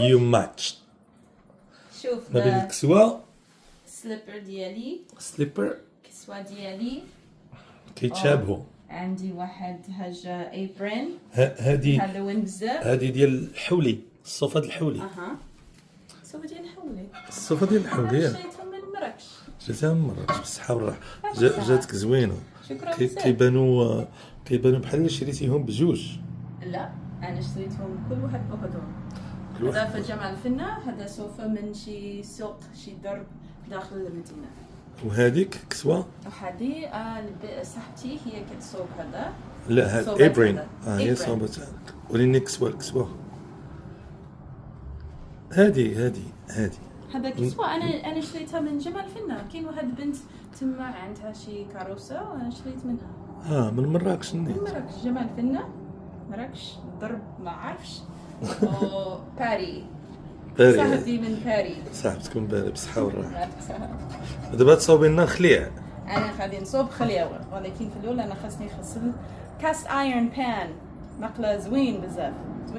يو ماتش. شوف ما بين الكسوة سليبر ديالي، سليبر كسوة ديالي كيتشابهوا. عندي واحد هاجة ايبرين هادي هالوين بزاف. هادي ديال الحولي، الصوفة ديال الحولي. الصوفة ديال الحولي، الصوفة ديال الحولي شريتهم من مراكش. جاتها من مراكش بالصحة والراحة. جاتك زوينة. شكرا بزاف. كيبانوا بحال اللي شريتيهم بجوج. لا انا شريتهم كل واحد بوحدهم. هذا في جامع الفنة، هذا صوفة من شي سوق، شي درب داخل المدينة. وهذيك كسوة. وهذه صاحبتي هي كتصوب هذا. لا هاد صوبات ايبرين. هذا. هي صوبات. وريني الكسوة. هادي هذا كسوة انا شريتها من جمال الفنة. كاين واحد بنت تما عندها شي كاروسة وانا شريت منها. من مراكش. من مراكش، جمال الفنة، مراكش، ضرب ما عرفش. باري. صاحبتي من باري. صاحبتك من باري بالصحة والراحة. دابا تصاوبي لنا الخليع. انا غادي نصوب خليع، ولكن في الاول انا خاصني نغسل كاست ايرون بان، مقله زوين بزاف.